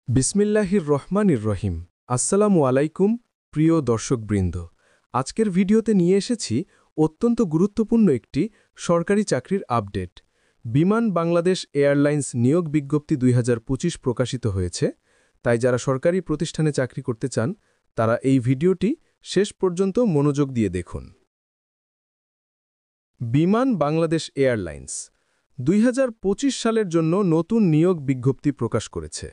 বিসমিল্লাহির রহমানির রহিম। আসসালামু আলাইকুম প্রিয় দর্শকবৃন্দ। আজকের ভিডিওতে নিয়ে এসেছি অত্যন্ত গুরুত্বপূর্ণ একটি সরকারি চাকরির আপডেট। বিমান বাংলাদেশ এয়ারলাইন্স নিয়োগ বিজ্ঞপ্তি 2025 প্রকাশিত হয়েছে। তাই যারা সরকারি প্রতিষ্ঠানে চাকরি করতে চান তারা এই ভিডিওটি শেষ পর্যন্ত মনোযোগ দিয়ে দেখুন। বিমান বাংলাদেশ এয়ারলাইন্স 2025 সালের জন্য নতুন নিয়োগ বিজ্ঞপ্তি প্রকাশ করেছে।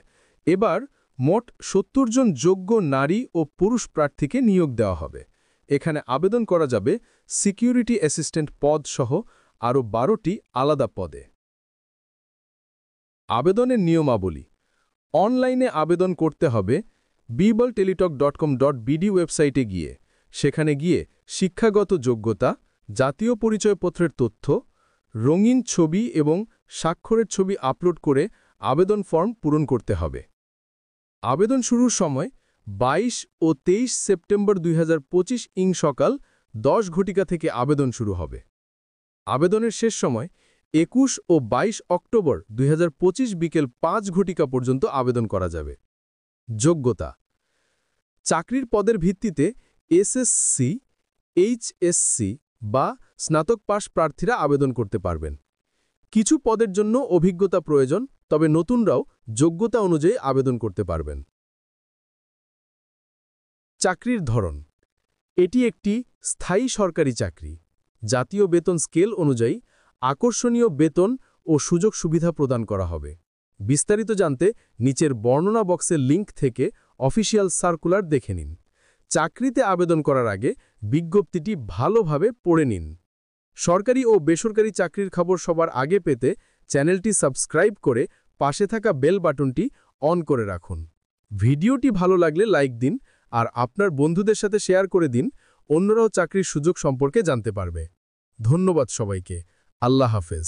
এবার মোট ৭০ জন যোগ্য নারী ও পুরুষ প্রার্থীকে নিয়োগ দেওয়া হবে। এখানে আবেদন করা যাবে সিকিউরিটি অ্যাসিস্ট্যান্ট পদ সহ আরও 12টি আলাদা পদে। আবেদনের নিয়মাবলী। অনলাইনে আবেদন করতে হবে bibalteletalk.com.bd ওয়েবসাইটে গিয়ে। সেখানে গিয়ে শিক্ষাগত যোগ্যতা, জাতীয় পরিচয়পত্রের তথ্য, রঙিন ছবি এবং স্বাক্ষরের ছবি আপলোড করে আবেদন ফর্ম পূরণ করতে হবে। আবেদন শুরুর সময় 22 ও 23 সেপ্টেম্বর 2025 ইং সকাল 10 ঘটিকা থেকে আবেদন শুরু হবে। আবেদনের শেষ সময় 21 ও 22 অক্টোবর 2025 বিকেল 5 ঘটিকা পর্যন্ত আবেদন করা যাবে। যোগ্যতা। চাকরির পদের ভিত্তিতে এসএসসি, এইচএসসি বা স্নাতক পাশ প্রার্থীরা আবেদন করতে পারবেন। কিছু পদের জন্য অভিজ্ঞতা প্রয়োজন, তবে নতুনরাও যোগ্যতা অনুযায়ী আবেদন করতে পারবেন। চাকরির ধরন। এটি একটি স্থায়ী সরকারি চাকরি। জাতীয় বেতন স্কেল অনুযায়ী আকর্ষণীয় বেতন ও সুযোগ সুবিধা প্রদান করা হবে। বিস্তারিত জানতে নিচের বর্ণনা বক্সের লিঙ্ক থেকে অফিসিয়াল সার্কুলার দেখে নিন। চাকরিতে আবেদন করার আগে বিজ্ঞপ্তিটি ভালোভাবে পড়ে নিন। সরকারি ও বেসরকারি চাকরির খবর সবার আগে পেতে চ্যানেলটি সাবস্ক্রাইব করে পাশে থাকা বেল বাটনটি অন করে রাখুন। ভিডিওটি ভালো লাগলে লাইক দিন আর আপনার বন্ধুদের সাথে শেয়ার করে দিন, অন্যরাও চাকরির সুযোগ সম্পর্কে জানতে পারবে। ধন্যবাদ সবাইকে। আল্লাহ হাফেজ।